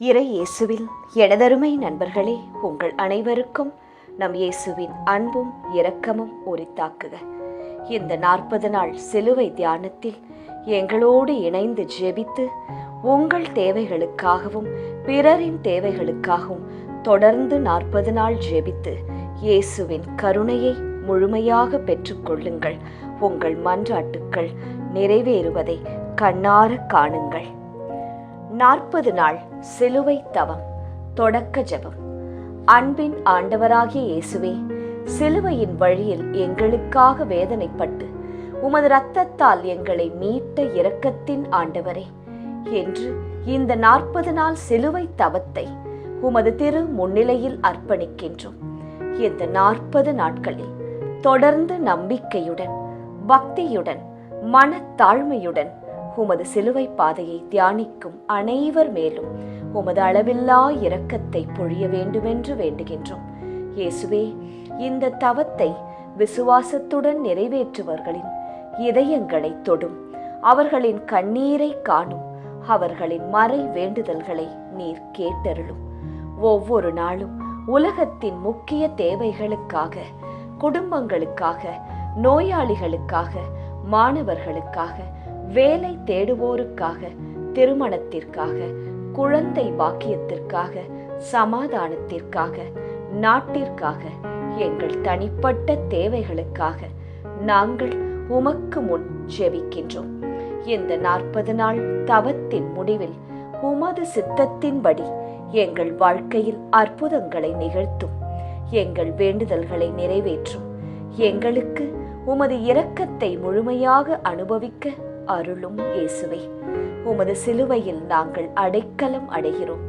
இறை இயேசுவில் எனதருமை நண்பர்களே, உங்கள் அனைவருக்கும் நம் இயேசுவின் அன்பும் இரக்கமும் உரித்தாக்குக. இந்த 40 நாள் சிலுவை தியானத்தில் எங்களோடு இணைந்து ஜெபித்து உங்கள் தேவைகளுக்காகவும் பிறரின் தேவைகளுக்காகவும் தொடர்ந்து 40 நாள் ஜெபித்து இயேசுவின் கருணையை முழுமையாக பெற்றுக்கொள்ளுங்கள். உங்கள் மன்றாட்டுக்கள் நிறைவேறுவதை கண்ணார காணுங்கள். 40 நாள் சிலுவை தவம் தொடக்க ஜெபம். அன்பின் ஆண்டவராகிய இயேசுவே, சிலுவையின் வழியில் எங்களுக்காக வேதனைப்பட்டு உமது இரத்தத்தால் எங்களை மீட்ட இரக்கத்தின் ஆண்டவரே, என்று இந்த 40 நாள் சிலுவை தவத்தை உமது திரு முன்னிலையில் அர்ப்பணிக்கின்றோம். இந்த 40 நாட்களில் தொடர்ந்து நம்பிக்கையுடன், பக்தியுடன், மனத்தாழ்மையுடன் உமது சிலுவை பாதையை தியானிக்கும் அனைவர் மேலும் உமது அளவில்லா இரக்கத்தை பொழிய வேண்டுமென்று வேண்டுகின்றோம். இயேசுவே, இந்த தவத்தை விசுவாசத்துடன் நிறைவேற்றுவர்களின் இதயங்களை தொடும், அவர்களின் கண்ணீரை காணும், அவர்களின் மறை வேண்டுதல்களை நீர் கேட்டருளும். ஒவ்வொரு நாளும் உலகத்தின் முக்கிய தேவைகளுக்காக, குடும்பங்களுக்காக, நோயாளிகளுக்காக, மாணவர்களுக்காக, வேலை தேடுவோருக்காக, திருமணத்திற்காக, குழந்தை பாக்கியத்திற்காக, சமாதானத்திற்காக, நாட்டிற்காக, எங்கள் தனிப்பட்ட தேவைகளுக்காக நாங்கள் உமக்கு முன் ஜெபிக்கின்றோம். இந்த 40 நாள் தவத்தின் முடிவில் உமது சித்தத்தின்படி எங்கள் வாழ்க்கையில் அற்புதங்களை நிகழ்த்தும், எங்கள் வேண்டுதல்களை நிறைவேற்றும், எங்களுக்கு உமது இரக்கத்தை முழுமையாக அனுபவிக்க அருளும். இயேசுவே, உமது சிலுவையில் நாங்கள் அடைக்கலம் அடைகிறோம்,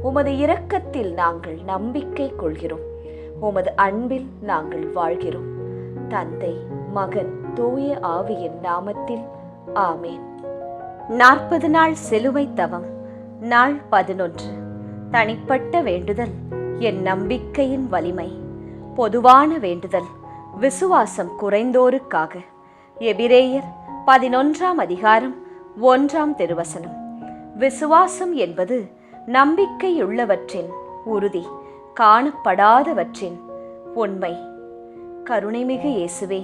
உமது இரக்கத்தில் நாங்கள் நம்பிக்கை கொள்கிறோம், உமது அன்பில் நாங்கள் வாழ்கிறோம். தந்தை, மகன், தூய ஆவியின் நாமத்தில் ஆமேன். 40 நாள் சிலுவை தவம். நாள் 11. தனிப்பட்ட வேண்டுதல், என் நம்பிக்கையின் வலிமை. பொதுவான வேண்டுதல், விசுவாசம் குறைந்தோருக்காக. எபிரேயர் 11ஆம் அதிகாரம் 1ஆம் திருவசனம். விசுவாசம் என்பது நம்பிக்கையுள்ளவற்றின் உறுதி, காணப்படாதவற்றின் உண்மை. கருணைமிகு இயேசுவே,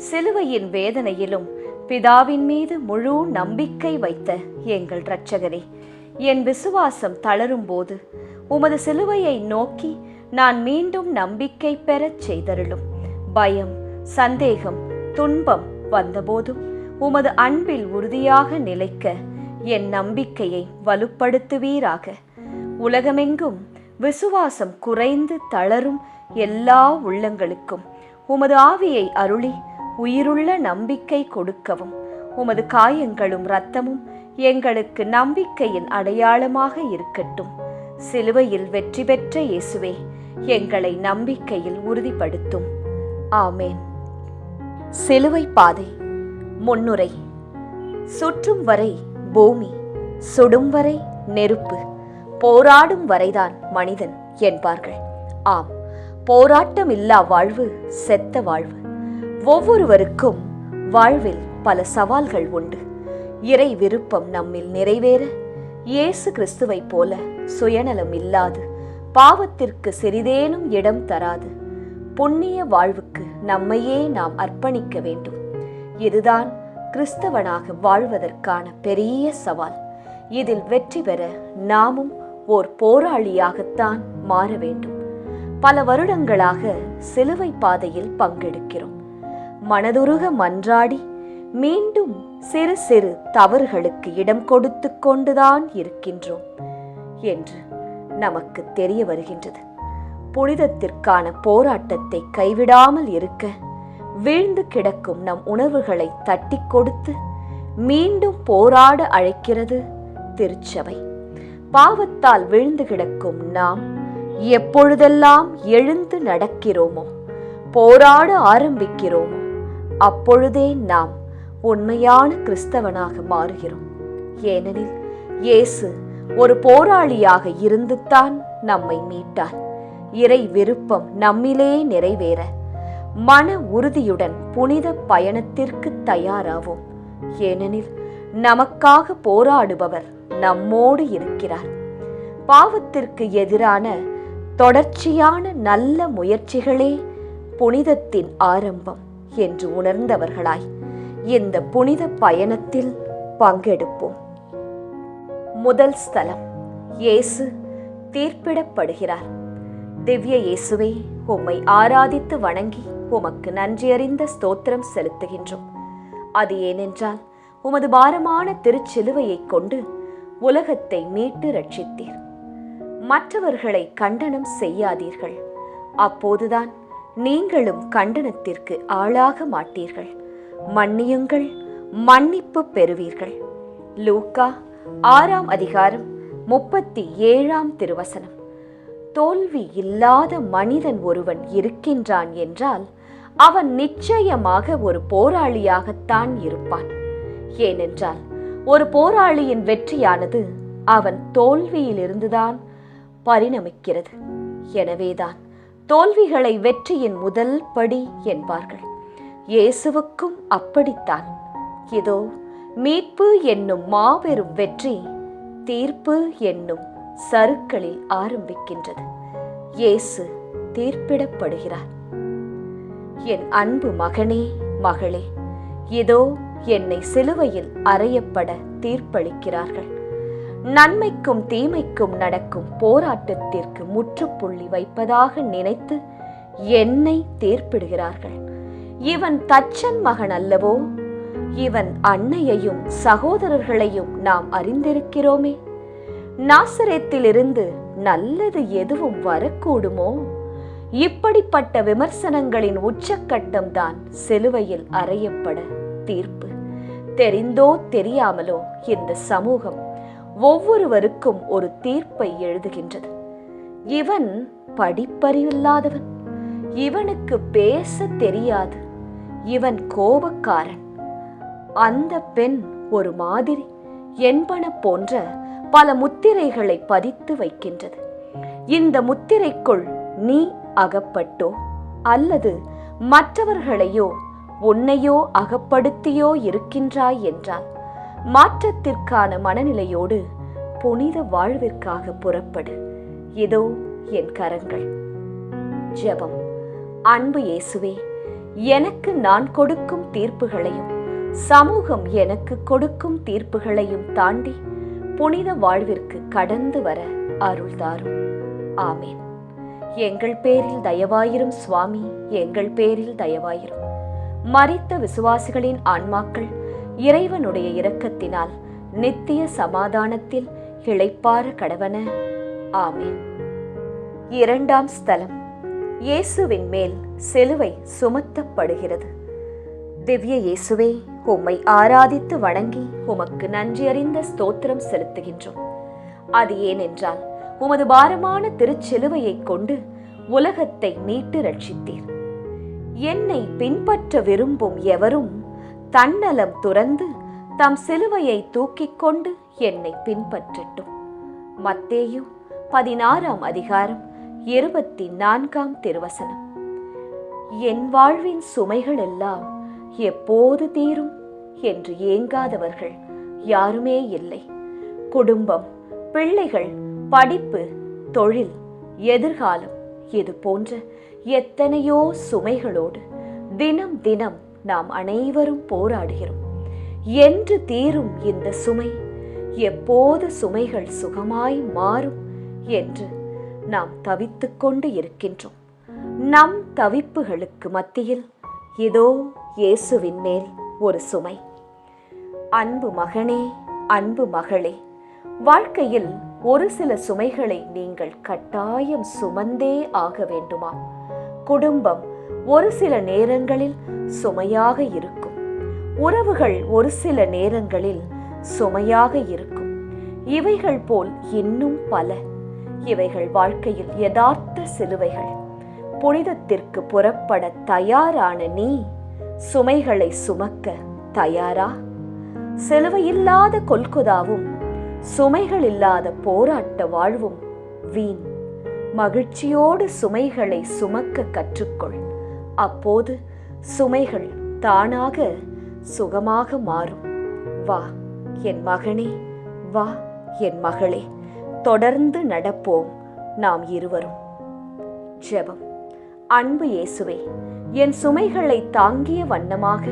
சிலுவையின் வேதனையிலும் பிதாவின் மீது முழு நம்பிக்கை வைத்த எங்கள் இரட்சகரே, என் விசுவாசம் தளரும் போது உமது சிலுவையை நோக்கி நான் மீண்டும் நம்பிக்கை பெறச் செய்தருளும். பயம், சந்தேகம், துன்பம் வந்தபோதும் உமது அன்பில் உறுதியாக நிலைக்க என் நம்பிக்கையை வலுப்படுத்துவீராக. உலகமெங்கும் விசுவாசம் குறைந்து தளரும் எல்லா உள்ளங்களுக்கும் உமது ஆவியை அருளி உயிருள்ள நம்பிக்கை கொடுக்கவும். உமது காயங்களும் இரத்தமும் எங்களுக்கு நம்பிக்கையின் அடையாளமாக இருக்கட்டும். சிலுவையில் வெற்றி பெற்ற இயேசுவே, எங்களை நம்பிக்கையில் உறுதிப்படுத்தும். ஆமேன். சிலுவை பாதை. முன்னுரை. சுற்றும் வரை பூமி, சுடும் வரை நெருப்பு, போராடும் வரைதான் மனிதன் என்பார்கள். ஆம், போராட்டம் இல்லா வாழ்வு செத்த வாழ்வு. ஒவ்வொருவருக்கும் வாழ்வில் பல சவால்கள் உண்டு. இறை விருப்பம் நம்மில் நிறைவேற இயேசு கிறிஸ்துவை போல சுயநலம் இல்லாது, பாவத்திற்கு சிறிதேனும் இடம் தராது புண்ணிய வாழ்வுக்கு நம்மையே நாம் அர்ப்பணிக்க வேண்டும். இதுதான் கிறிஸ்தவனாக வாழ்வதற்கான பெரிய சவால். இதில் வெற்றி பெற நாமும் ஓர் போராளியாகத்தான் மாற வேண்டும். பல வருடங்களாக சிலுவை பாதையில் பங்கெடுக்கிறோம். மனதுருக மன்றாடி மீண்டும் சிறு சிறு தவறுகளுக்கு இடம் கொடுத்து கொண்டுதான் இருக்கின்றோம் என்று நமக்கு தெரிய வருகின்றது. புனிதத்திற்கான போராட்டத்தை கைவிடாமல் இருக்க வீழ்ந்து கிடக்கும் நம் உணர்வுகளை தட்டி கொடுத்து மீண்டும் போராட அழைக்கிறது திருச்சபை. பாவத்தால் வீழ்ந்து கிடக்கும் நாம் எப்பொழுதெல்லாம் எழுந்து நடக்கிறோமோ, போராட ஆரம்பிக்கிறோமோ, அப்பொழுதே நாம் உண்மையான கிறிஸ்தவனாக மாறுகிறோம். ஏனெனில் இயேசு ஒரு போராளியாக இருந்துத்தான் நம்மை மீட்டார். இறை விருப்பம் நம்மிலே நிறைவேற மன உறுதியுடன் புனித பயணத்திற்கு தயாராவோம். ஏனெனில் நமக்காக போராடுபவர் நம்மோடு இருக்கிறார். பாவத்திற்கு எதிரான தொடர்ச்சியான நல்ல முயற்சிகளே புனிதத்தின் ஆரம்பம் என்று உணர்ந்தவர்களாய் இந்த புனித பயணத்தில் பங்கெடுப்போம். முதல் ஸ்தலம், இயேசு தீர்ப்பிடப்படுகிறார். திவ்ய இயேசுவே, உம்மை ஆராதித்து வணங்கி உமக்கு நன்றியறிந்த ஸ்தோத்திரம் செலுத்துகின்றோம். அது ஏனென்றால் உமது பாரமான திருச்சிலுவையை கொண்டு உலகத்தை மீட்டு ரட்சித்தீர். மற்றவர்களை கண்டனம் செய்யாதீர்கள், அப்போதுதான் நீங்களும் கண்டனத்திற்கு ஆளாக மாட்டீர்கள். மன்னியுங்கள், மன்னிப்பு பெறுவீர்கள். லூக்கா 6 அதிகாரம் 37 திருவசனம். தோல்வி இல்லாத மனிதன் ஒருவன் இருக்கின்றான் என்றால் அவன் நிச்சயமாக ஒரு போராளியாகத்தான் இருப்பான். ஏனென்றால் ஒரு போராளியின் வெற்றியானது அவன் தோல்வியிலிருந்துதான் பரிணமிக்கிறது. எனவேதான் தோல்விகளை வெற்றியின் முதல் படி என்பார்கள். இயேசுவுக்கும் அப்படித்தான். இதோ மீட்பு என்னும் மாபெரும் வெற்றி தீர்ப்பு என்னும் சறுக்களில் ஆரம்பிக்கின்றது. இயேசு தீர்ப்பிடப்படுகிறார். என் அன்பு மகனே, மகளே, இதோ என்னை சிலுவையில் அறையப்பட தீர்ப்பளிக்கிறார்கள். நன்மைக்கும் தீமைக்கும் நடக்கும் போராட்டத்திற்கு முற்றுப்புள்ளி வைப்பதாக நினைத்து என்னை தீர்ப்பிடுகிறார்கள். இவன் தச்சன் மகன் அல்லவோ? இவன் அன்னையையும் சகோதரர்களையும் நாம் அறிந்திருக்கிறோமே. நாசரேத்திலிருந்து நல்லது எதுவும் வரக்கூடுமோ? இப்படிப்பட்ட விமர்சனங்களின் உச்சக்கட்டம்தான் சிலுவையில் அறையப்பட தீர்ப்பு. தெரிந்தோ தெரியாமலோ இந்த சமூகம் ஒவ்வொருவருக்கும் ஒரு தீர்ப்பை எழுதுகின்றது. இவன் படிப்பறிவில்லாதவன், இவனுக்கு பேச தெரியாது, இவன் கோபக்காரன், அந்த பெண் ஒரு மாதிரி என்பன போன்ற பல முத்திரைகளை பதித்து வைக்கின்றது. இந்த முத்திரைக்குள் நீ அகப்பட்டோ அல்லது மற்றவர்களையோ உன்னையோ அகப்படுத்தியோ இருக்கின்றாய் என்றால் மாற்றத்திற்கான மனநிலையோடு புனித வாழ்விற்காக புறப்படு. இதோ என் கரங்கள். ஜெபம். அன்பு இயேசுவே, எனக்கு நான் கொடுக்கும் தீர்ப்புகளையும் சமூகம் எனக்கு கொடுக்கும் தீர்ப்புகளையும் தாண்டி புனித வாழ்விற்கு கடந்து வர அருள் தாரும். ஆமேன். எங்கள் பேரில் தயவாயிரும் சுவாமி, எங்கள் பேரில் தயவாயிரும். மரித்த விசுவாசிகளின் ஆன்மாக்கள் இறைவனுடைய இரக்கத்தினால் நித்திய சமாதானத்தில் இளைப்பாற கடவன. ஆமேன். இரண்டாம் ஸ்தலம், இயேசுவின் மேல் சிலுவை சுமத்தப்படுகிறது. திவ்ய இயேசுவே, உம்மை ஆராதித்து வணங்கி உமக்கு நன்றியறிந்த ஸ்தோத்திரம் செலுத்துகின்றோம். அது ஏனென்றால் உமது பாரமான திருச்சிலுவையை கொண்டு உலகத்தை மீட்டு ரட்சித்தீர். என்னை பின்பற்ற விரும்பும் எவரும் தன்னலம் துறந்து தம் சிலுவையை தூக்கிக் கொண்டு என்னை பின்பற்றட்டும். மத்தேயு 16 அதிகாரம் 24 திருவசனம். என் வாழ்வின் சுமைகள் எல்லாம் எப்போது தீரும் என்று ஏங்காதவர்கள் யாருமே இல்லை. குடும்பம், பிள்ளைகள், படிப்பு, தொழில், எதிர்காலம், இது போன்ற எத்தனையோ சுமைகளோடு தினம் தினம் நாம் அனைவரும் போராடுகிறோம். என்று தீரும் இந்த சுமை? எப்போது சுமைகள் சுகமாய் மாறும் என்று நாம் தவித்துக் கொண்டு இருக்கின்றோம். நம் தவிப்புகளுக்கு மத்தியில் இதோ இயேசுவின் மேல் ஒரு சுமை. அன்பு மகனே, அன்பு மகளே, வாழ்க்கையில் ஒரு சில சுமைகளை நீங்கள் கட்டாயம் சுமந்தே ஆக வேண்டுமா? குடும்பம் ஒரு சில நேரங்களில் சுமையாக இருக்கும். உறவுகள் ஒரு சில நேரங்களில் சுமையாக இருக்கும். இவைகள் போல் இன்னும் பல. இவைகள் வாழ்க்கையில் யதார்த்த சிலுவைகள். புனிதத்திற்கு புறப்பட தயாரான நீ சுமைகளை சுமக்க தயாரா? சிலுவையில்லாத கொல்கொதாவும் சுமைகள் இல்லாத போராட்ட வாழ்வும் வீண். மகிழ்ச்சியோடு சுமைகளை சுமக்க கற்றுக்கொள். அப்போது சுமைகள் தானாக சுகமாக மாறும். வா என் மகனே, வா என் மகளே, தொடர்ந்து நடப்போம் நாம் இருவரும். ஜெபம். அன்பு இயேசுவே, என் சுமைகளை தாங்கிய வண்ணமாக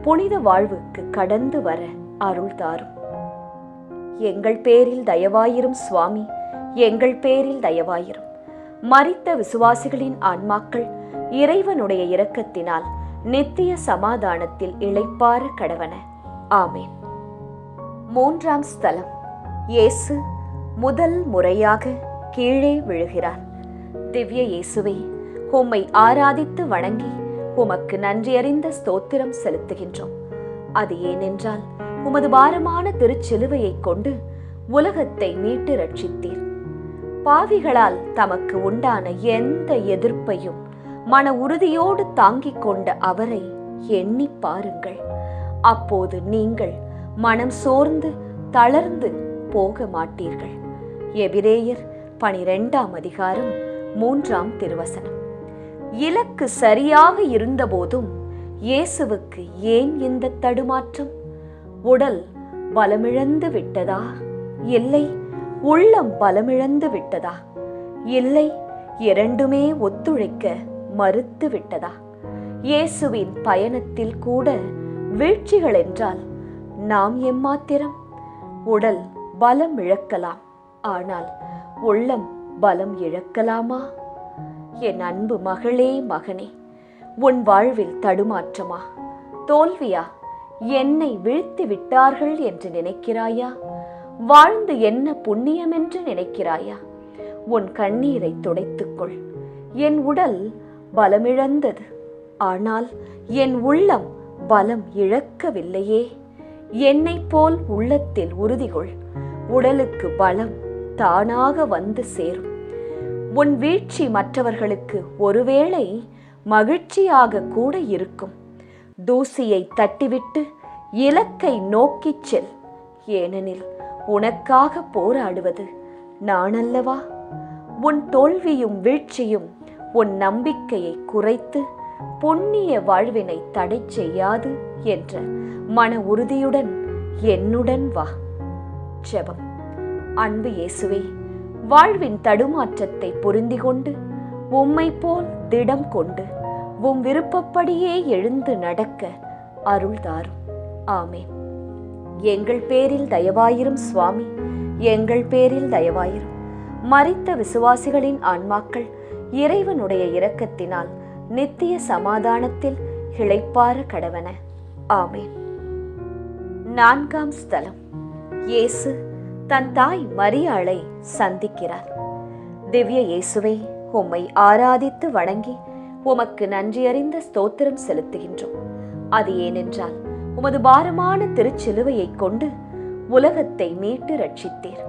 புனித வாழ்வுக்கு கடந்து வர அருள் தாரும். எங்கள் பேரில் தயவாயிரும் சுவாமி, எங்கள் பேரில் தயவாயிரும். மரித்த விசுவாசிகளின் ஆன்மாக்கள் இறைவனுடைய இரக்கத்தினால் நித்திய சமாதானத்தில் இளைப்பாற கடவன. ஆமேன். 3ஆம் ஸ்தலம். இயேசு முதல் முறையாக கீழே விழுகிறார். திவ்ய இயேசுவே, உம்மை ஆராதித்து வணங்கி உமக்கு நன்றியறிந்த ஸ்தோத்திரம் செலுத்துகின்றோம். அது ஏனென்றால் உமது பாரமான திருச்சிலுவையை கொண்டு உலகத்தை மீட்டு ரட்சித்தீர். பாவிகளால் தமக்கு உண்டான எந்த எதிர்ப்பையும் மன உறுதியோடு தாங்கிக் கொண்ட அவரை எண்ணி பாருங்கள். அப்போது நீங்கள் மனம் சோர்ந்து தளர்ந்து போக மாட்டீர்கள். எபிரேயர் 12ஆம் அதிகாரம் 3ஆம் திருவசனம். இலக்கு சரியாக இருந்தபோதும் இயேசுவுக்கு ஏன் இந்த தடுமாற்றம்? உடல் பலமிழந்து விட்டதா? இல்லை, உள்ளம் பலமிழந்து விட்டதா? இல்லை, இரண்டுமே ஒத்துழைக்க மறுத்து விட்டதா? இயேசுவின் பயணத்தில் கூட வீழ்ச்சிகள் என்றால் நாம் எம்மாத்திரம்? உடல் பலம் இழக்கலாம், ஆனால் உள்ளம் பலம் இழக்கலாமா? என் அன்பு மகளே, மகனே, உன் வாழ்வில் தடுமாற்றமா, தோல்வியா? என்னை வீழ்த்தி விட்டார்கள் என்று நினைக்கிறாயா? வாழ்ந்து என்ன புண்ணியம் என்று நினைக்கிறாயா? உன் கண்ணீரை துடைத்துக்கொள். என் உடல் பலமிழந்தது, ஆனால் என் உள்ளம் பலம் இழக்கவில்லையே. என்னை போல் உள்ளத்தில் உறுதிகொள். உடலுக்கு பலம் தானாக வந்து சேரும். உன் வீழ்ச்சி மற்றவர்களுக்கு ஒருவேளை மகிழ்ச்சியாக கூட இருக்கும். தூசியை தட்டிவிட்டு இலக்கை நோக்கிச் செல். ஏனெனில் உனக்காக போராடுவது நானல்லவா? உன் தோல்வியும் வீழ்ச்சியும் உன் நம்பிக்கையை குறைத்து புண்ணிய வாழ்வினை தடை செய்யாது என்ற மன உறுதியுடன் என்னுடன் வா. ஜெபம். அன்பு இயேசுவே, வாழ்வின் தடுமாற்றத்தை பொருந்தி கொண்டு உம்மை போல் திடம் கொண்டு உம் விருப்பப்படியே எழுந்து நடக்க அருள் தாரும். ஆமேன். எங்கள் பேரில் தயவாயிரும் சுவாமி, எங்கள் பேரில் தயவாயிரும். மரித்த விசுவாசிகளின் ஆன்மாக்கள் இறைவனுடைய இரக்கத்தினால் நித்திய சமாதானத்தில் இளைப்பாற கடவன. ஆமேன். 4ஆம் ஸ்தலம். இயேசு தன் தாய் மரியாளை சந்திக்கிறார். திவ்ய இயேசுவே, உம்மை ஆராதித்து வணங்கி உமக்கு நன்றியறிந்த ஸ்தோத்திரம் செலுத்துகின்றோம். அது ஏனென்றால் உமது பாரமான திருச்சிலுவையை கொண்டு உலகத்தை மீட்டு ரட்சித்தீர்.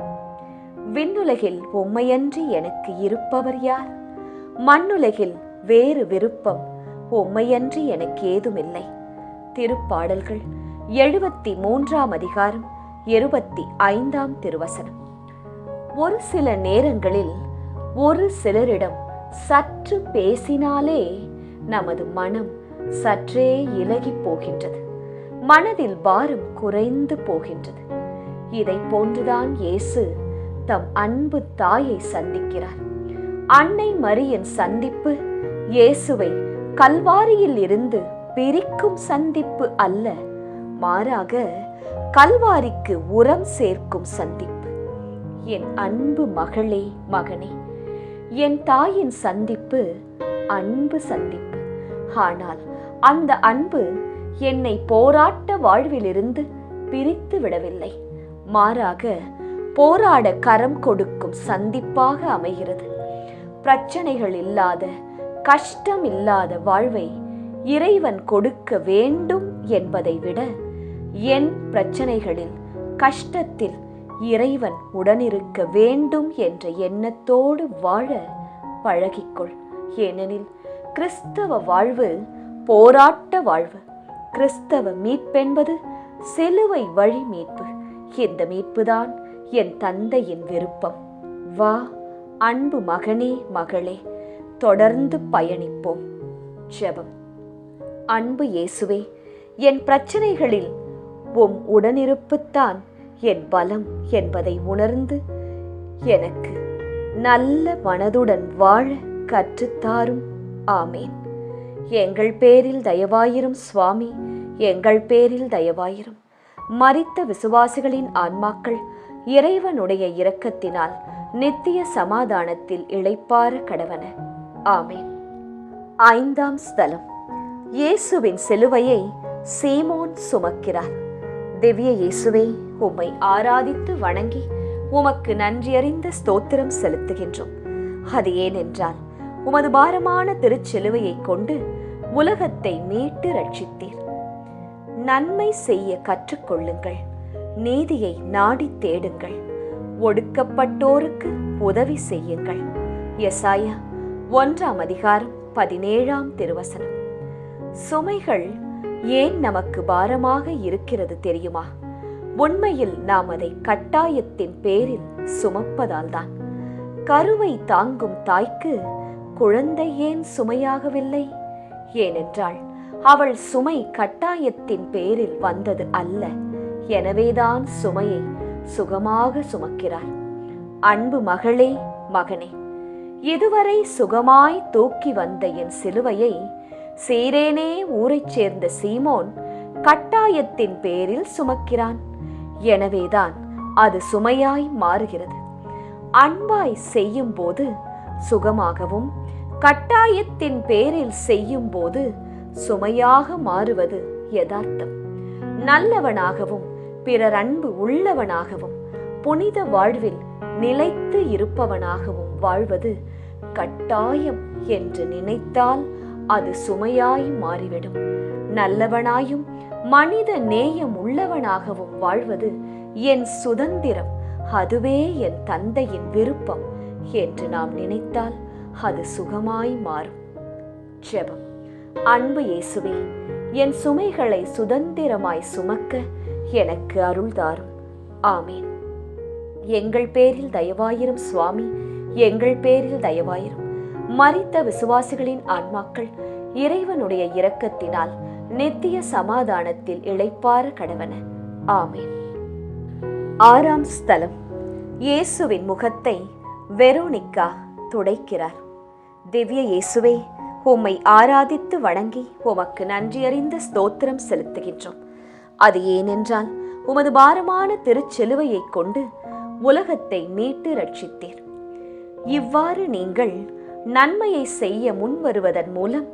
விண்ணுலகில் உம்மையன்றி எனக்கு இருப்பவர் யார்? மண்ணுலகில் வேறு விருப்பம் உம்மையன்றி எனக்கு ஏதுமில்லை. திருப்பாடல்கள் 73ஆம் அதிகாரம் 25ஆம் திருவசனம். ஒரு சில நேரங்களில் ஒரு சிலரிடம் சற்று பேசினாலே நமது மனம் சற்றே இலகி போகின்றது, மனதில் பாரம் குறைந்து போகின்றது. இதை போன்றுதான் இயேசு தம் அன்பு தாயை சந்திக்கிறார். அன்னை மரியின் சந்திப்பு இயேசுவை கல்வாரியில் இருந்து பிரிக்கும் சந்திப்பு அல்ல, மாறாக கல்வாரிக்கு உரம் சேர்க்கும் சந்திப்பு. என் அன்பு மகளே, மகனே, என் தாயின் சந்திப்பு அன்பு சந்திப்பு. ஆனால் அந்த அன்பு என்னை போராட்ட வாழ்விலிருந்து பிரித்து விடவில்லை, மாறாக போராட கரம் கொடுக்கும் சந்திப்பாக அமைகிறது. பிரச்சனைகள் இல்லாத, கஷ்டம் இல்லாத வாழ்வை இறைவன் கொடுக்க வேண்டும் என்பதை விட என் பிரச்சனைகளில், கஷ்டத்தில் இறைவன் உடனிருக்க வேண்டும் என்ற எண்ணத்தோடு வாழ பழகிக்கொள். ஏனெனில் கிறிஸ்தவ வாழ்வு போராட்ட வாழ்வு. கிறிஸ்தவ மீட்பென்பது சிலுவை வழி மீட்பு. இந்த மீட்புதான் என் தந்தையின் விருப்பம். வா அன்பு மகனே, மகளே, தொடர்ந்து பயணிப்போம். ஜெபம். அன்பு இயேசுவே, என் பிரச்சனைகளில் உம் உடனிருப்புத்தான் என் பலம் என்பதை உணர்ந்து எனக்கு நல்ல மனதுடன் வாழ கற்றுத்தாரும். ஆமேன். எங்கள் பேரில் தயவாயிரும் சுவாமி, எங்கள் பேரில் தயவாயிரும். மரித்த விசுவாசிகளின் ஆன்மாக்கள் இறைவனுடைய இரக்கத்தினால் நித்திய சமாதானத்தில் இளைப்பாற கடவன. ஆமேன். 5ஆம் ஸ்தலம். இயேசுவின் சிலுவையை சீமோன் சுமக்கிறார். திவ்ய இயேசுவே, உம்மை ஆராதித்து வணங்கி உமக்கு நன்றியறிந்த ஸ்தோத்திரம் செலுத்துகின்றோம். அது ஏனென்றால் உமது பாரமான திருச்சிலுவையை கொண்டு உலகத்தை மீட்டு ரட்சித்தீர். நன்மை செய்ய கற்றுக்கொள்ளுங்கள், நீதியை நாடி தேடுங்கள், ஒடுக்கப்பட்டோருக்கு உதவி செய்யுங்கள். எசாயா 1ஆம் அதிகாரம் 17ஆம் திருவசனம். சுமைகள் ஏன் நமக்கு பாரமாக இருக்கிறது தெரியுமா? உண்மையில் நாம் அதை கட்டாயத்தின் பேரில் சுமப்பதால்தான். கருவை தாங்கும் தாய்க்கு குழந்தை ஏன் சுமையாகவில்லை? ஏனென்றால் அவள் சுமை கட்டாயத்தின் பேரில் வந்தது அல்ல. எனவேதான் சுமையை சுகமாக சுமக்கிறார். அன்பு மகளே, மகனே, இதுவரை சுகமாய் தூக்கி வந்த என் சிலுவையை சீரேனே ஊரைச் சேர்ந்த சீமோன் கட்டாயத்தின் பேரில் சுமக்கிறான். எனவேதான் அது சுமையாய் மாறுகிறது. அன்பாய் செய்யும் போது சுகமாகவும், கட்டாயத்தின் பேரில் செய்யும் போது சுமையாக மாறுவது யதார்த்தம். நல்லவனாகவும் பிறர் அன்பு உள்ளவனாகவும் புனித வாழ்வில் நிலைத்து இருப்பவனாகவும் வாழ்வது கட்டாயம் என்று நினைத்தால் அது சுமையாய் மாறிவிடும். நல்லவனாயும் மனித நேயம் உள்ளவனாகவும் வாழ்வது என் சுதந்திரம், அதுவே என் தந்தையின் விருப்பம் என்று நாம் நினைத்தால் அது சுகமாய் மாறும். ஜெபம். அன்பு இயேசுவே, என் சுமைகளை சுதந்திரமாய் சுமக்க எனக்கு அருள் தாரும். ஆமேன். எங்கள் பேரில் தயவாயிரும் சுவாமி, எங்கள் பேரில் தயவாயிரும். மரித்த விசுவாசிகளின் ஆன்மாக்கள் இறைவனுடைய இரக்கத்தினால் நித்திய சமாதானத்தில் இளைப்பாற கடவன. ஆமேன். 6ஆம் ஸ்தலம். இயேசுவின் முகத்தை வெரோனிக்கா துடைக்கிறார். திவ்ய இயேசுவே, உம்மை ஆராதித்து வணங்கி உமக்கு நன்றியறிந்த ஸ்தோத்திரம் செலுத்துகின்றோம். அது ஏனென்றால் உமது பாரமான திருச்சிலுவையை கொண்டு உலகத்தை மீட்டு ரட்சித்தீர். இவ்வாறு நீங்கள் நன்மையை செய்ய முன்வருவதன் மூலம்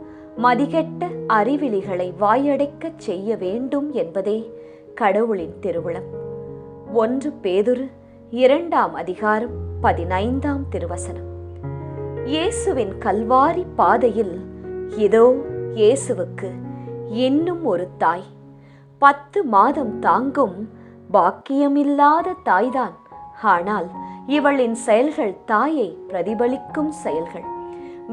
மதிகெட்ட அறிவிலிகளை வாயடைக்கச் செய்ய வேண்டும் என்பதே கடவுளின் திருவுளம். 1 பேதுரு 2ஆம் அதிகாரம் 15ஆம் திருவசனம். இயேசுவின் கல்வாரி பாதையில் இதோ இயேசுவுக்கு இன்னும் ஒரு தாய், 10 மாதம் தாங்கும் பாக்கியமில்லாத தாய்தான். ஆனால் இவளின் செயல்கள் தாயை பிரதிபலிக்கும் செயல்கள்.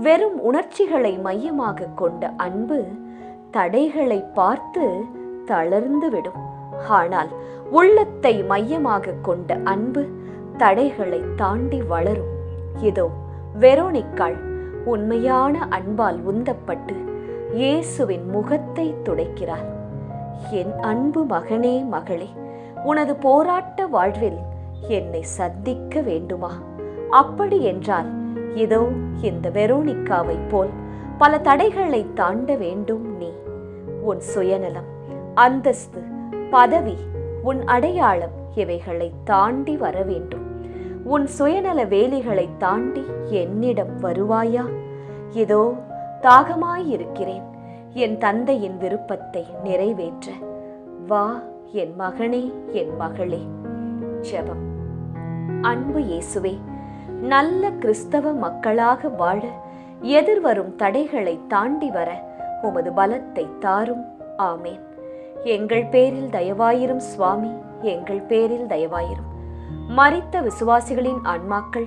வெறும் உணர்ச்சிகளை மையமாக கொண்ட அன்பு தடைகளை பார்த்து தளர்ந்துவிடும். ஆனால் உள்ளத்தை மையமாக கொண்ட அன்பு தடைகளை தாண்டி வளரும். இதோ வெரோனிக்காள் உண்மையான அன்பால் உந்தப்பட்டு இயேசுவின் முகத்தை துடைக்கிறார். என் அன்பு மகனே, மகளே, உனது போராட்ட வாழ்வில் என்னை சந்திக்க வேண்டுமா? அப்படி என்றால் இதோ இந்த வெரோனிக்காவை போல் பல தடைகளை தாண்ட வேண்டும். நீ உன் சுயநலம், அந்தஸ்து, பதவி, உன் அடையாளம் இவைகளை தாண்டி வர வேண்டும். உன் சுயநல வேலிகளை தாண்டி என்னிடம் வருவாயா? இதோ தாகமாயிருக்கிறேன் என் தந்தையின் விருப்பத்தை நிறைவேற்ற. வா என் மகனே, என் மகளே. ஜெபம். அன்பு இயேசுவே, நல்ல கிறிஸ்தவ மக்களாக வாழ எதிர்வரும் தடைகளை தாண்டி வர உமது பலத்தை தாரும். ஆமேன். எங்கள் பேரில் தயவாயிரும் சுவாமி, எங்கள் பேரில் தயவாயிரும். மரித்த விசுவாசிகளின் ஆன்மாக்கள்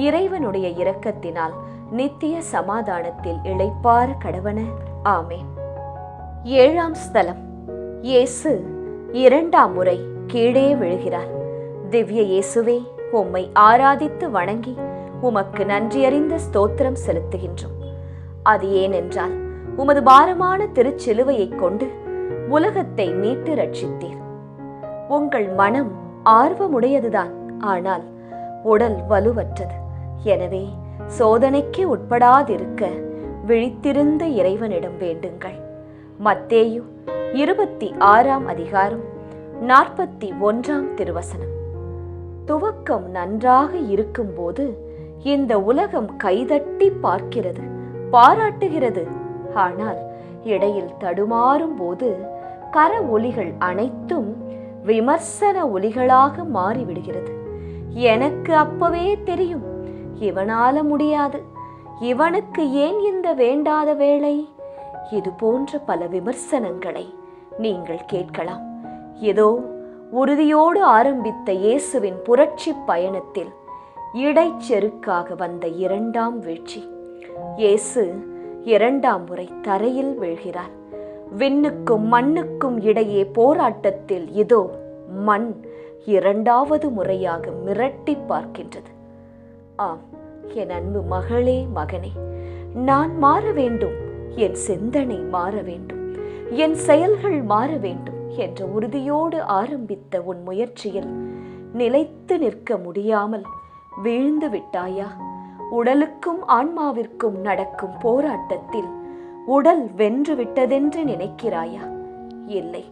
இறைவனுடைய இரக்கத்தினால் நித்திய சமாதானத்தில் இளைப்பாற கடவன. ஆமேன். 7ஆம் ஸ்தலம். இயேசு 2ஆம் முறை கீழே விழுகிறார். திவ்ய இயேசுவே, உம்மை ஆராதித்து வணங்கி உமக்கு நன்றியறிந்த ஸ்தோத்திரம் செலுத்துகின்றோம். அது ஏனென்றால் உமது பாரமான திருச்சிலுவையை கொண்டு உலகத்தை மீட்டு ரட்சித்தீர். உங்கள் மனம் ஆர்வமுடையதுதான், ஆனால் உடல் வலுவற்றது. எனவே சோதனைக்கு உட்படாதிருக்க விழித்திருந்த இறைவனிடம் வேண்டுங்கள். மத்தேயு 26ஆம் அதிகாரம் 41ஆம் திருவசனம். துவக்கம் நன்றாக இருக்கும்போது இந்த உலகம் கைதட்டி பார்க்கிறது, பாராட்டுகிறது. ஆனால் இடையில் தடுமாறும் போது கர ஒலிகள் அனைத்தும் விமர்சன ஒலிகளாக மாறிவிடுகிறது. எனக்கு அப்பவே தெரியும், இவனால முடியாது, இவனுக்கு ஏன் இந்த வேண்டாத வேலை, இது போன்ற பல விமர்சனங்களை நீங்கள் கேட்கலாம். ஏதோ உறுதியோடு ஆரம்பித்த இயேசுவின் புரட்சி பயணத்தில் இடைச்செருக்காக வந்த 2ஆம் வீழ்ச்சி. இயேசு 2ஆம் முறை தரையில் வீழ்கிறார். விண்ணுக்கும் மண்ணுக்கும் இடையே போராட்டத்தில் இதோ மண் 2வது முறையாக மிரட்டி பார்க்கின்றது. ஆம், என் அன்பு மகளே, மகனே, நான் மாற வேண்டும், என் சிந்தனை மாற வேண்டும், என் செயல்கள் மாற வேண்டும் என்ற உறுதியோடு ஆரம்பித்த உன் முயற்சியில் நிலைத்து நிற்க முடியாமல் வீழ்ந்து விட்டாயா? உடலுக்கும் ஆன்மாவிற்கும் நடக்கும் போராட்டத்தில் உடல் வென்று விட்டதென்று நினைக்கிறாயா? இல்லை,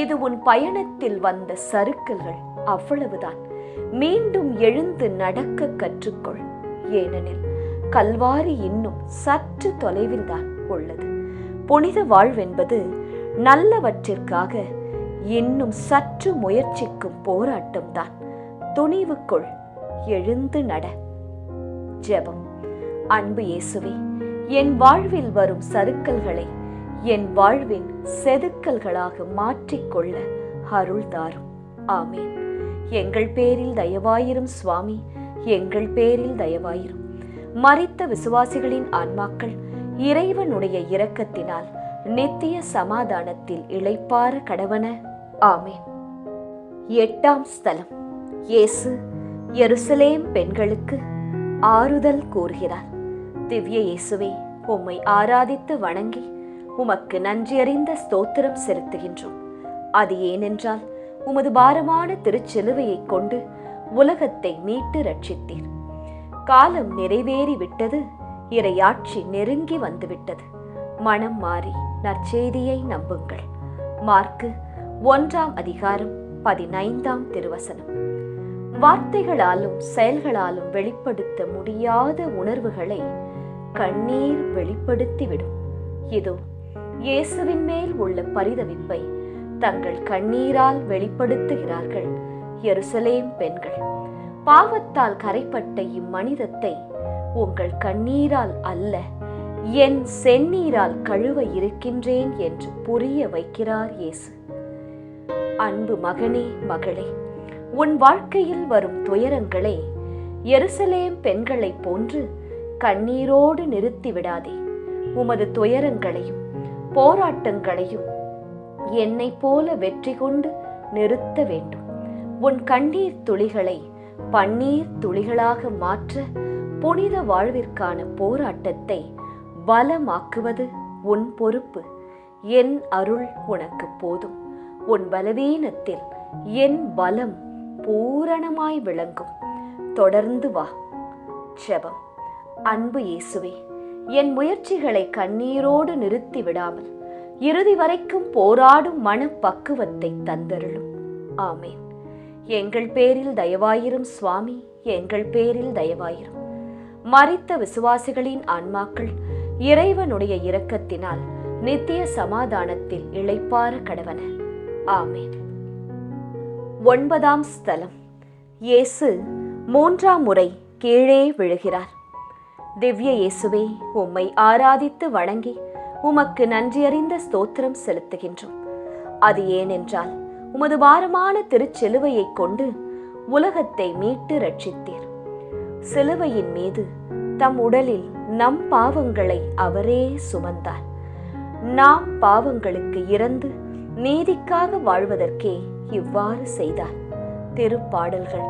இது உன் பயணத்தில் வந்த சறுக்கல்கள், அவ்வளவுதான். மீண்டும் எழுந்து நடக்க கற்றுக்கொள். ஏனெனில் கல்வாரி இன்னும் சற்று தொலைவில் தான் உள்ளது. புனித வாழ்வென்பது நல்லவற்றிற்காக இன்னும் சற்று முயற்சிக்கும் போராட்டம்தான். துணிவுக்குள், எழுந்து நட. ஜெபம். அன்பு இயேசுவே, என் வாழ்வில் வரும் சறுக்கல்களை என் வாழ்வின் செதுக்கல்களாக மாற்றிக்கொள்ள அருள் தாரும். ஆமேன். எங்கள் பேரில் தயவாயிரும் சுவாமி, எங்கள் பேரில் தயவாயிரும். மரித்த விசுவாசிகளின் ஆன்மாக்கள் இறைவனுடைய இரக்கத்தினால் நித்திய சமாதானத்தில் இளைப்பாற கடவன. ஆமேன். 8ஆம் ஸ்தலம். இயேசு எருசலேம் பெண்களுக்கு ஆறுதல் கூறுகிறார். திவ்ய இயேசுவே, உம்மை ஆராதித்து வணங்கி உமக்கு நன்றியறிந்த ஸ்தோத்திரம் செலுத்துகின்றோம். அது ஏனென்றால் உமது பாரமான திருச்சிலுவையை கொண்டு உலகத்தை மீட்டு ரட்சித்தீர். காலம் நிறைவேறி விட்டது, இறையாட்சி நெருங்கி வந்துவிட்டது. மனம் மாறி நற்செய்தியை நம்புங்கள். மார்க்கு 1ஆம் அதிகாரம் 15ஆம் திருவசனம். வார்த்தைகளாலும் செயல்களாலும் வெளிப்படுத்த முடியாத உணர்வுகளை கண்ணீர் வெளிப்படுத்திவிடும். இதோ இயேசுவின் மேல் உள்ள பரிதவிப்பை தங்கள் கண்ணீரால் வெளிப்படுத்துகிறார்கள் எருசலேம் பெண்கள். பாவத்தால் கரைப்பட்ட இம்மனிதத்தை உங்கள் கண்ணீரால் அல்ல, என் செந்நீரால் கழுவ இருக்கின்றேன் என்று புரிய வைக்கிறார் இயேசு. அன்பு மகனே, மகளே, உன் வாழ்க்கையில் வரும் துயரங்களை எருசலேம் பெண்களைப் போன்று கண்ணீரோடு நிறுத்திவிடாதே. உமது துயரங்களையும் போராட்டங்களையும் என்னை போல வெற்றி கொண்டு நிறுத்த வேண்டும். உன் கண்ணீர் துளிகளை பன்னீர் துளிகளாக மாற்ற புனித வாழ்விற்கான போராட்டத்தை பலமாக்குவது உன் பொறுப்பு. என் அருள் உனக்கு போதும். உன் பலவீனத்தில் என் பலம் பூரணமாய் விளங்கும். தொடர்ந்து வா. ஜெபம். அன்பு இயேசுவே, என் முயற்சிகளை கண்ணீரோடு நிறுத்தி விடாமல் இறுதி வரைக்கும் போராடும் மனப்பக்குவத்தை தந்தருளும். ஆமேன். எங்கள் பேரில் தயவாயிரும் சுவாமி, எங்கள் பேரில் தயவாயிரும். மரித்த விசுவாசிகளின் ஆன்மாக்கள் இறைவனுடைய இரக்கத்தினால் நித்திய சமாதானத்தில் இளைப்பாற கடவன. ஆமேன். 9ஆம் ஸ்தலம். இயேசு 3ஆம் முறை கீழே விழுகிறார். திவ்ய இயேசுவே, உம்மை ஆராதித்து வணங்கி உமக்கு நன்றியறிந்த ஸ்தோத்திரம் செலுத்துகின்றோம். அது ஏனென்றால் உமது பாரமான திருச்சிலுவையை கொண்டு உலகத்தை மீட்டு ரட்சித்தீர். சிலுவையின் மீது தம் உடலில் நம் பாவங்களை அவரே சுமந்தார். நாம் பாவங்களுக்கு இறந்து நீதிக்காக வாழ்வதற்கே இவ்வாறு செய்தார். திருப்பாடல்கள்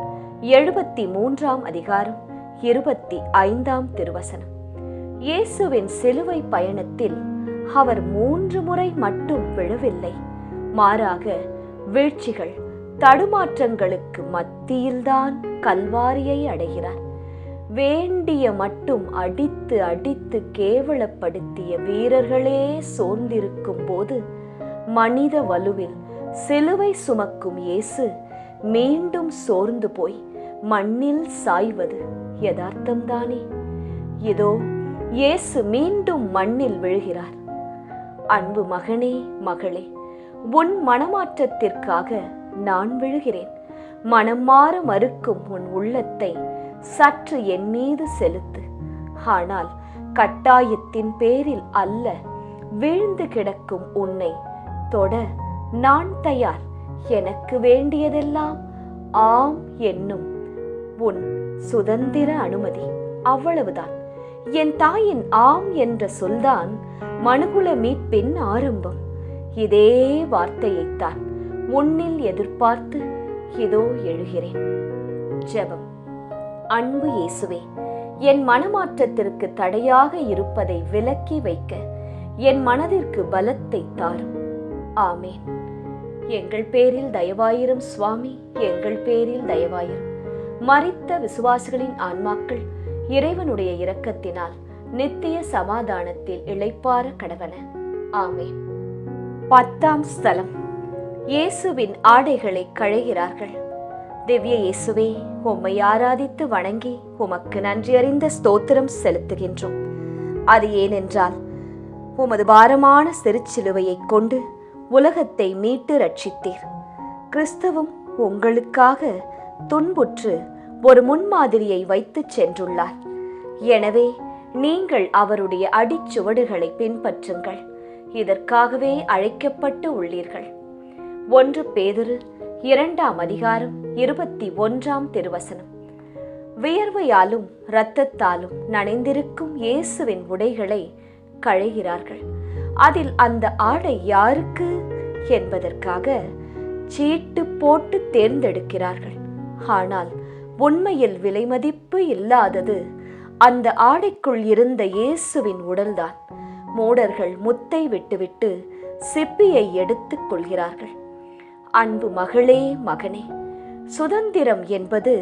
73ஆம் அதிகாரம் 25ஆம் திருவசனம். இயேசுவின் சிலுவை பயணத்தில் அவர் 3 முறை மட்டும் விழவில்லை. மாறாக வீழ்ச்சிகள், தடுமாற்றங்களுக்கு மத்தியில்தான் கல்வாரியை அடைகிறார். வேண்டிய மட்டும் அடித்து அடித்து கேவலப்படுத்திய வீரர்களே சோர்ந்திருக்கும் போது மனித வலுவில் சிலுவை சுமக்கும் இயேசு மீண்டும் சோர்ந்து போய் மண்ணில் சாய்வது யதார்த்தம்தானே? இதோ இயேசு மீண்டும் மண்ணில் விழுகிறார். அன்பு மகனே, மகளே, உன் மனமாற்றத்திற்காக நான் விழுகிறேன். மனம் மாற மறுக்கும் உன் உள்ளத்தை சற்று என் மீது செலுத்து. ஆனால் கட்டாயத்தின் பேரில் அல்ல. வீழ்ந்து கிடக்கும் உன்னை தொட நான் தயார். எனக்கு வேண்டியதெல்லாம் ஆம் என்னும் உன் சுதந்திர அனுமதி, அவ்வளவுதான். என் தாயின் ஆம் என்ற சொல்தான் மனுகுல மீட்பின் ஆரம்பம். இதே வார்த்தையைத்தான் உன்னில் எதிர்பார்த்து இதோ எழுகிறேன். ஜெபம். அன்பு இயேசுவே, என் மனமாற்றத்திற்கு தடையாக இருப்பதை விலக்கி வைக்க என் மனதிற்கு பலத்தை தாரும். ஆமேன். எங்கள் பேரில் தயவாயிரும் சுவாமி, எங்கள் பேரில் தயவாயிரும். மரித்த விசுவாசிகளின் ஆன்மாக்கள் இறைவனுடைய இரக்கத்தினால் நித்திய சமாதானத்தில் இளைப்பாற கடவன. ஆமேன். 10ஆம் ஸ்தலம். இயேசுவின் ஆடைகளை களைகிறார்கள். திவ்ய இயேசுவே, உம்மை ஆராதித்து வணங்கி உமக்கு நன்றியறிந்த ஸ்தோத்திரம் செலுத்துகின்றோம். அது ஏனென்றால் உமது பாரமான சிறுச்சிலுவையை கொண்டு உலகத்தை மீட்டு ரட்சித்தீர். கிறிஸ்துவும் உங்களுக்காக துன்புற்று ஒரு முன்மாதிரியை வைத்து சென்றுள்ளார். எனவே நீங்கள் அவருடைய அடிச்சுவடுகளை பின்பற்றுங்கள். இதற்காகவே அழைக்கப்பட்டு உள்ளீர்கள். 1 பேதுரு 2ஆம் அதிகாரம் 21ஆம் திருவசனம். வியர்வையாலும் இரத்தத்தாலும் நனைந்திருக்கும் இயேசுவின் உடைகளை களைகிறார்கள். அதில் அந்த ஆடை யாருக்கு என்பதற்காக சீட்டு போட்டு தேர்ந்தெடுக்கிறார்கள். ஆனால் உண்மையில் விலைமதிப்பு இல்லாதது அந்த ஆடைக்குள் இருந்த இயேசுவின் உடல்தான். மூடர்கள் முத்தை விட்டுவிட்டு சிப்பியை எடுத்துக் கொள்கிறார்கள். அன்பு மகளே, மகனே, சுதந்திரம் என்பது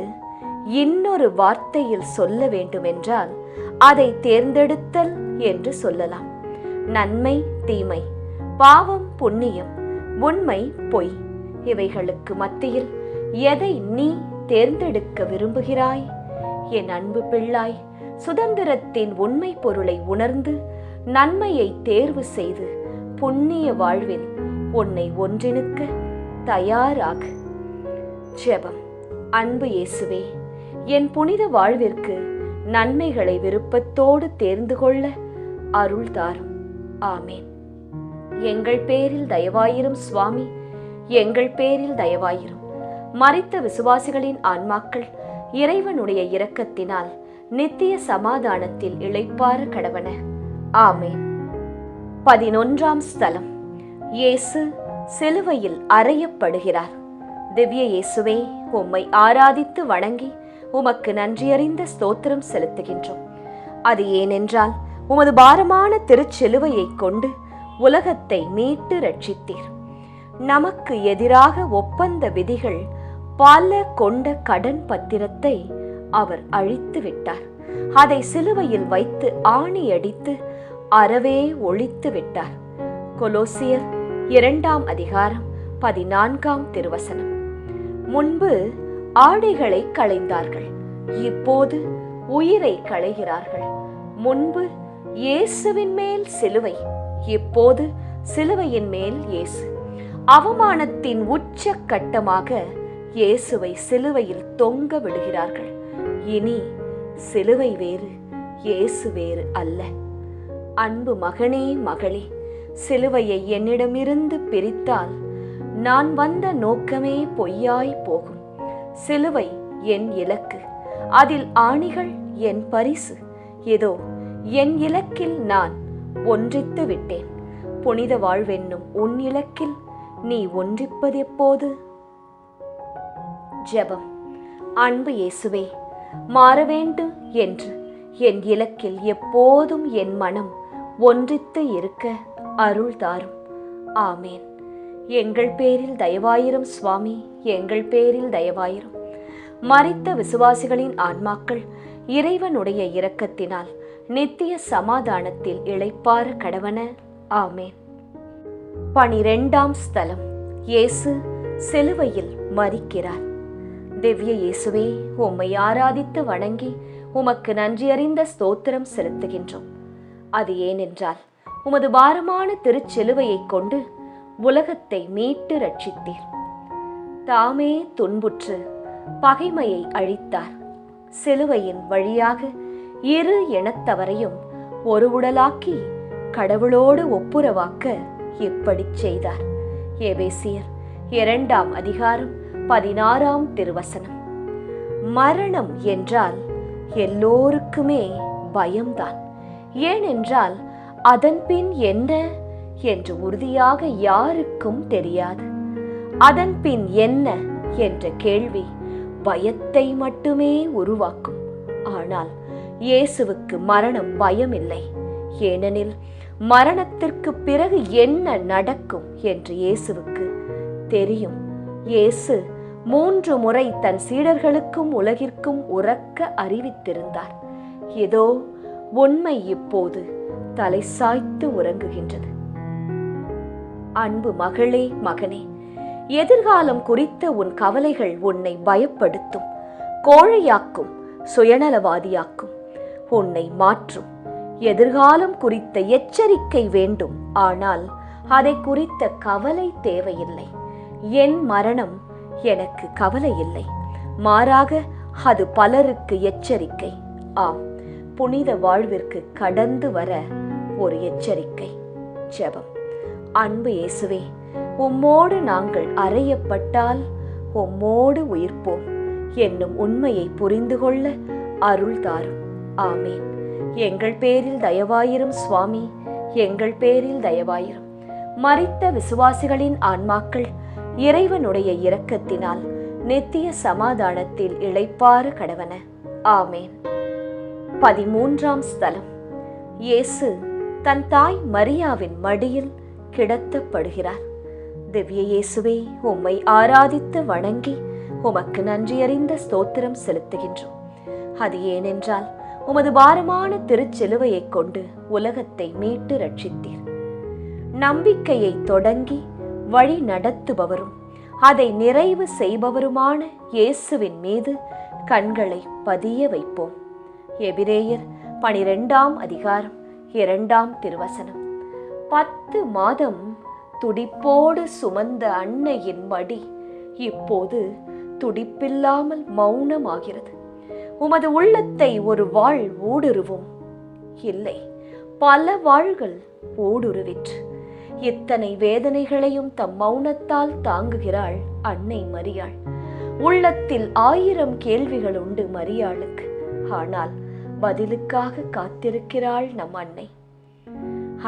இன்னொரு வார்த்தையில் சொல்ல வேண்டுமென்றால் அதை தேர்ந்தெடுத்தல் என்று சொல்லலாம். நன்மை தீமை, பாவம் புண்ணியம், உண்மை பொய், இவைகளுக்கு மத்தியில் எதை நீ தேர்ந்தெடுக்க விரும்புகிறாய்? என் அன்பு பிள்ளாய், சுதந்திரத்தின் உண்மை பொருளை உணர்ந்து நன்மையை தேர்வு செய்து புண்ணிய வாழ்வில் உன்னை ஒன்றிணுக்க தயாராக. ஜெபம். அன்பு இயேசுவே, என் புனித வாழ்விற்கு நன்மைகளை விருப்பத்தோடு தேர்ந்து கொள்ள அருள் தாரும். ஆமேன். எங்கள் பேரில் தயவாயிரும் சுவாமி, எங்கள் பேரில் தயவாயிரும். மரித்த விசுவாசிகளின் ஆன்மாக்கள் இறைவனுடைய இரக்கத்தினால் நித்திய சமாதானத்தில் இளைப்பாற கடவன. ஆமேன். 11ஆம் ஸ்தலம். இயேசு சிலுவையில் அறையப்படுகிறார். திவ்ய இயேசுவே, உம்மை ஆராதித்து வணங்கி உமக்கு நன்றியறிந்த ஸ்தோத்திரம் செலுத்துகின்றோம். அது ஏனென்றால் உமது பாரமான திருச்சிலுவையை கொண்டு உலகத்தை மீட்டு ரட்சித்தீர். நமக்கு எதிராக ஒப்பந்த விதிகள் பல கொண்ட கடன் பத்திரத்தை அவர் அழித்து விட்டார். அதை சிலுவையில் வைத்து ஆணியடித்து அறவே ஒழித்து விட்டார். கொலோசியர் 2ஆம் அதிகாரம் 14ஆம் திருவசனம். முன்பு ஆடைகளை களைந்தார்கள், இப்போது உயிரை களைகிறார்கள். முன்பு இயேசுவின் மேல் சிலுவை, இப்போது சிலுவையின் மேல் இயேசு. அவமானத்தின் உச்ச கட்டமாக இயேசுவை சிலுவையில் தொங்க விடுகிறார்கள். இனி சிலுவை வேறு, இயேசு வேறு அல்ல. அன்பு மகனே, மகளே, சிலுவையை என்னிடமிருந்து பிரித்தால் நான் வந்த நோக்கமே பொய்யாய் போகும். சிலுவை என் இலக்கு, அதில் ஆணிகள் என் பரிசு. இதோ என் இலக்கில் நான் ஒன்றித்து விட்டேன். புனித வாழ்வென்னும் உன் இலக்கில் நீ ஒன்றிப்பது எப்போது? ஜெபம். அன்பு இயேசுவே, மாற வேண்டும் என்று என் இலக்கில் எப்போதும் என் மனம் ஒன்றித்து இருக்க அருள் தாரும். ஆமேன். எங்கள் பேரில் தயவாயிரும் சுவாமி, எங்கள் பேரில் தயவாயிரும். மரித்த விசுவாசிகளின் ஆன்மாக்கள் இறைவனுடைய இரக்கத்தினால் நித்திய சமாதானத்தில் இளைப்பாற கடவன. ஆமேன். 12ஆம் ஸ்தலம். இயேசு சிலுவையில் மரிக்கிறார். திவ்ய இயேசுவே, உம்மை ஆராதித்து வணங்கி உமக்கு நன்றியறிந்த ஸ்தோத்திரம் செலுத்துகின்றோம். அது ஏனென்றால் உமது பாரமான திருச்சிலுவையை கொண்டு உலகத்தை மீட்டு ரட்சித்தீர். தாமே துன்புற்று பகைமையை அழித்தார். சிலுவையின் வழியாக இரு இனத்தவரையும் ஒரு உடலாக்கி கடவுளோடு ஒப்புரவாக்க இப்படி செய்தார். எபேசியர் 2ஆம் அதிகாரம் 16ஆம் திருவசனம். மரணம் என்றால் எல்லோருக்குமே பயம்தான். ஏனென்றால் அதன் பின் என்ன என்று உறுதியாக யாருக்கும் தெரியாது. அதன் பின் என்ன என்ற கேள்வி பயத்தை மட்டுமே உருவாக்கும். ஆனால் இயேசுவுக்கு மரணம் பயமில்லை. ஏனெனில் மரணத்திற்கு பிறகு என்ன நடக்கும் என்று இயேசுவுக்கு தெரியும். இயேசு 3 முறை தன் சீடர்களுக்கும் உலகிற்கும் உரக்க அறிவித்திருந்தார். இதோ உண்மை இப்போது தலை சாய்த்து உறங்குகின்றது. அன்பு மகளே, மகனே, எதிர்காலம் குறித்த உன் கவலைகள் உன்னை பயப்படுத்தும், கோழையாக்கும், சுயநலவாதியாக்கும், உன்னை மாற்றும். எதிர்காலம் குறித்த எச்சரிக்கை வேண்டும், ஆனால் அதை குறித்த கவலை தேவையில்லை. என் மரணம் எனக்கு கவலை இல்லை, மாறாக அது பலருக்கு எச்சரிக்கை. ஆம், புனித வாழ்விற்கு கடந்து வர ஒரு எச்சரிக்கை. ஜெபம். அன்பு இயேசுவே, உம்மோடு நாங்கள் அறையப்பட்டால் உம்மோடு உயிர்ப்போம் என்னும் உண்மையை புரிந்து கொள்ள அருள் தாரும். ஆமேன். எங்கள் பேரில் தயவாயிரும் சுவாமி, எங்கள் பேரில் தயவாயிரும். மரித்த விசுவாசிகளின் ஆன்மாக்கள் இறைவனுடைய இரக்கத்தினால் நித்திய சமாதானத்தில் இளைப்பாற கடவன. ஆமேன். 13ஆம் ஸ்தலம். இயேசு தன் தாய் மரியாவின் மடியில் கிடத்தப்படுகிறார். திவ்ய இயேசுவே, உம்மை ஆராதித்து வணங்கி உமக்கு நன்றியறிந்த ஸ்தோத்திரம் செலுத்துகின்றோம். அது ஏனென்றால் உமது பாரமான திருச்சிலுவையை கொண்டு உலகத்தை மீட்டு ரட்சித்தீர். நம்பிக்கையை தொடங்கி வழி நடத்துபவரும் அதை நிறைவு செய்பவருமான இயேசுவின் மீது கண்களை பதிய வைப்போம். எபிரேயர் 12ஆம் அதிகாரம் 2ஆம் திருவசனம். 10 மாதம் துடிப்போடு சுமந்த அன்னையின் மடி இப்போது துடிப்பில்லாமல் மௌனமாகிறது. உமது உள்ளத்தை ஒரு வாழ் ஊடுருவும். இல்லை, பல வாள்கள் ஊடுருவிற்று. இத்தனை வேதனைகளையும் தம் மௌனத்தால் தாங்குகிறாள் அன்னை மரியாள். உள்ளத்தில் 1000 கேள்விகள் உண்டு மரியாளுக்கு. ஆனால் பதிலுக்காக காத்திருக்கிறாள் நம் அன்னை.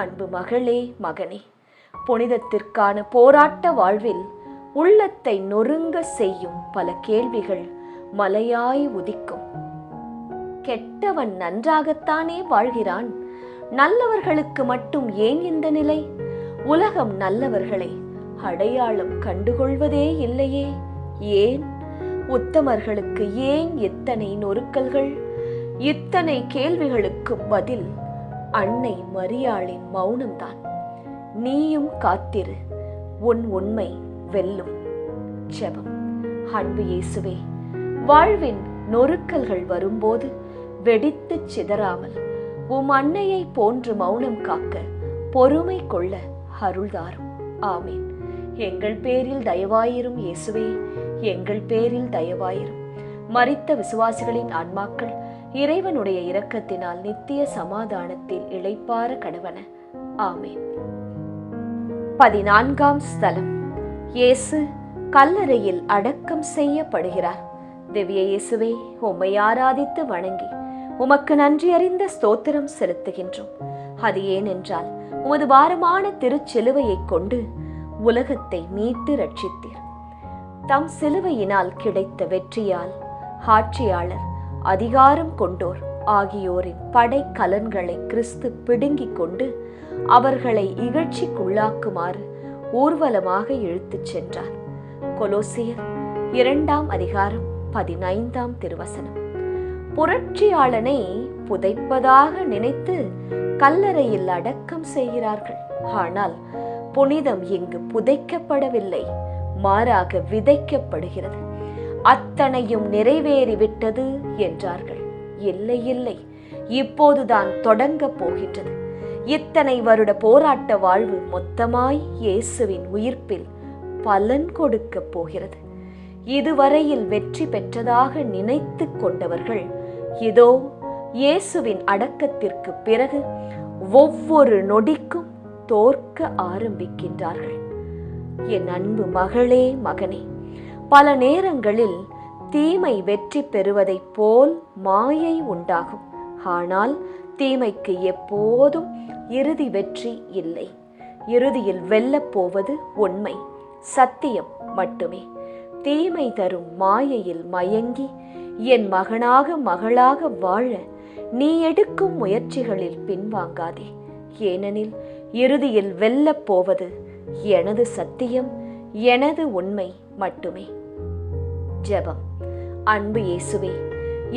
அன்பு மகளே, மகனே, புனிதத்திற்கான போராட்ட வாழ்வில் உள்ளத்தை நொறுங்க செய்யும் பல கேள்விகள் மலையாய் உதிக்கும். கெட்டவன் நன்றாகத்தானே வாழ்கிறான், நல்லவர்களுக்கு மட்டும் ஏன் இந்த நிலை? உலகம் நல்லவர்களை அடையாளம் கண்டுகொள்வதே இல்லையே, ஏன்? உத்தமர்களுக்கு ஏன் இத்தனை நொறுக்கல்கள்? இத்தனை கேள்விகளுக்கு பதில் அன்னை மரியாளின் மௌனம்தான். நீயும் காத்திரு, உன் உண்மை வெல்லும். ஜெபம். அன்பு இயேசுவே, வாழ்வின் நொறுக்கல்கள் வரும்போது வெடித்து சிதறாமல் உம் அன்னையை போன்று மௌனம் காக்க பொறுமை கொள்ள அருள்தாரும். ஆமேன். எங்கள் பேரில் தயவாயிரும் இயேசுவே, எங்கள் பேரில் தயவாயிரும். மரித்த விசுவாசிகளின் ஆன்மாக்கள் இறைவனுடைய இரக்கத்தினால் நித்திய சமாதானத்தில் இளைப்பாற கடவன. ஆமேன். 14ஆம் ஸ்தலம். இயேசு கல்லறையில் அடக்கம் செய்யப்படுகிறார். திவ்ய இயேசுவே, உம்மை ஆராதித்து வணங்கி உமக்கு நன்றியறிந்த ஸ்தோத்திரம் செலுத்துகின்றோம். அது ஏனென்றால் உமது பாரமான திருச்சிலுவையை கொண்டு உலகத்தை மீட்டு ரட்சித்தீர். தம் சிலுவையினால் கிடைத்த வெற்றியால் ஆட்சியாளர், அதிகாரம் கொண்டோர் ஆகியோரின் படை கலன்களை கிறிஸ்து பிடுங்கிக் கொண்டு அவர்களை இகழ்ச்சிக்குள்ளாக்குமாறு ஊர்வலமாக இழுத்துச் சென்றார். கொலோசியர் 2:15 திருவசனம். புரட்சியாளனை புதைப்பதாக நினைத்து கல்லறையில் அடக்கம் செய்கிறார்கள். ஆனால் புனிதம் இங்கு புதைக்கப்படவில்லை, மாறாக விதைக்கப்படுகிறது. அத்தனையும் நிறைவேறிவிட்டது என்றார்கள். இல்லை இல்லை, இப்போதுதான் தொடங்கப் போகின்றது. இத்தனை வருட போராட்ட வாழ்வு மொத்தமாய் இயேசுவின் உயிர்ப்பில் பலன் கொடுக்க போகிறது. இதுவரையில் வெற்றி பெற்றதாக நினைத்து கொண்டவர்கள் இதோ இயேசுவின் அடக்கத்திற்கு பிறகு ஒவ்வொரு நொடிக்கும் தோற்க ஆரம்பிக்கின்றார்கள். என் அன்பு மகளே, மகனே, பல நேரங்களில் தீமை வெற்றி பெறுவதைப் போல் மாயை உண்டாகும். ஆனால் தீமைக்கு எப்போதும் இறுதி வெற்றி இல்லை. இறுதியில் வெல்லப் போவது உண்மை, சத்தியம் மட்டுமே. தீமை தரும் மாயையில் மயங்கி என் மகனாக மகளாக வாழ நீ எடுக்கும் முயற்சிகளில் பின்வாங்காதே. ஏனெனில் இறுதியில் வெல்லப் போவது எனது சத்தியம், எனது உண்மை மட்டுமே. ஜெபம். அன்பு இயேசுவே,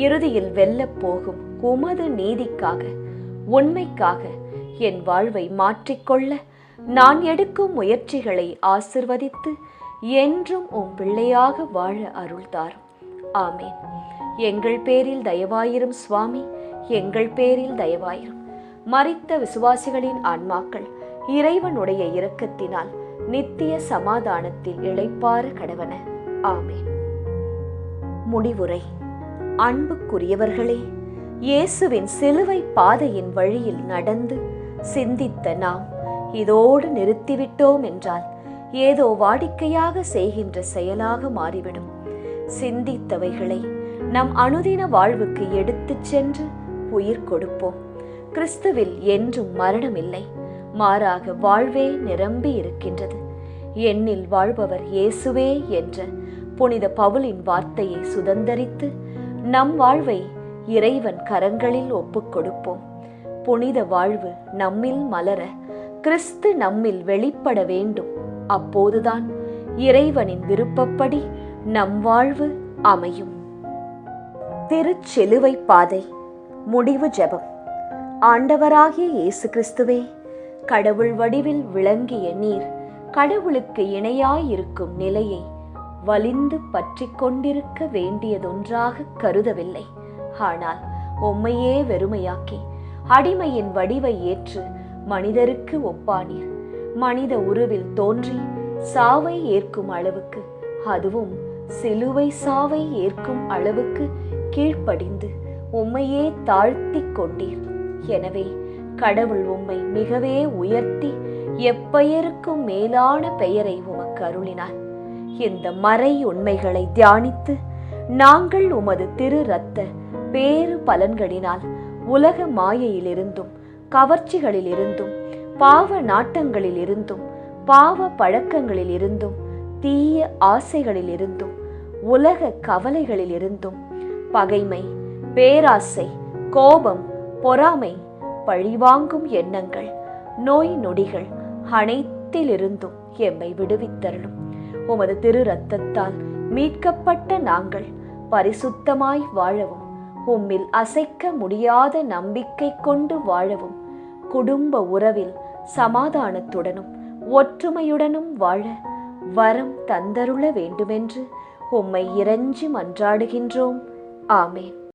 இறுதியில் வெல்லப் போகும் உமது நீதிக்காக, உண்மைக்காக என் வாழ்வை மாற்றிக்கொள்ள நான் எடுக்கும் முயற்சிகளை ஆசிர்வதித்து என்றும் உம் பிள்ளையாக வாழ அருள்தாரும். ஆமேன். எங்கள் பேரில் தயவாயிரும் சுவாமி, எங்கள் பேரில் தயவாயிரும். மரித்த விசுவாசிகளின் ஆன்மாக்கள் இறைவனுடைய இரக்கத்தினால் நித்திய சமாதானத்தில் இளைப்பாற கடவன. ஆமேன். முடிவுரை. அன்புக்குரியவர்களே, இயேசுவின் சிலுவை பாதையின் வழியில் நடந்து சிந்தித்த நாம் இதோடு நிறுத்திவிட்டோம் என்றால் ஏதோ வாடிக்கையாக செய்கின்ற செயலாக மாறிவிடும். சிந்தித்தவைகளை நம் அனுதின வாழ்வுக்கு எடுத்துச் சென்று உயிர் கொடுப்போம். கிறிஸ்துவில் என்றும் மரணமில்லை, மாறாக வாழ்வே நிரம்பி இருக்கின்றது. என்னில் வாழ்பவர் இயேசுவே என்ற புனித பவுலின் வார்த்தையை சுதந்தரித்து நம் வாழ்வை இறைவன் கரங்களில் ஒப்புக் கொடுப்போம். புனித வாழ்வு நம்மில் மலர கிறிஸ்து நம்மில் வெளிப்பட வேண்டும். அப்போதுதான் இறைவனின் விருப்பப்படி நம் வாழ்வு அமையும். திருச்சிலுவை பாதை. முடிவு ஜெபம். ஆண்டவராகிய இயேசு கிறிஸ்துவே, கடவுள் வடிவில் விளங்கிய நீர் கடவுளுக்கு இணையாயிருக்கும் நிலையை வலிந்து பற்றி கொண்டிருக்க வேண்டியதொன்றாக கருதவில்லை. ஆனால் உம்மையே வெறுமையாக்கி அடிமையின் வடிவை ஏற்று மனிதருக்கு ஒப்பானீர். மனித உருவில் தோன்றி சாவை ஏற்கும் அளவுக்கு, அதுவும் சிலுவை சாவை ஏற்கும் அளவுக்கு கீழ்ப்படிந்து உம்மையே தாழ்த்தி கொண்டீர். எனவே கடவுள் உம்மை மிகவே உயர்த்தி எப்பெயருக்கும் மேலான பெயரை உமக்கு அருளினார். இந்த மறை உண்மைகளை தியானித்து நாங்கள் உமது திரு இரத்த பேறு பலன்களினால் உலக மாயையிலிருந்தும் கவர்ச்சிகளிலிருந்தும் பாவ நாட்டங்களிலிருந்தும் பாவ பழக்கங்களிலிருந்தும் தீய ஆசைகளிலிருந்தும் உலக கவலைகளிலிருந்தும் பகைமை, பேராசை, கோபம், பொறாமை, பழிவாங்கும் எண்ணங்கள், நோய் நொடிகள் அனைத்திலிருந்தும் எம்மை விடுவித்தருளும். உமது திரு இரத்தத்தால் மீட்கப்பட்ட நாங்கள் பரிசுத்தமாய் வாழவும், உம்மில் அசைக்க முடியாத நம்பிக்கை கொண்டு வாழவும், குடும்ப உறவில் சமாதானத்துடனும் ஒற்றுமையுடனும் வாழ வரம் தந்தருள வேண்டுமென்று உம்மை இறைஞ்சி மன்றாடுகின்றோம். ஆமேன்.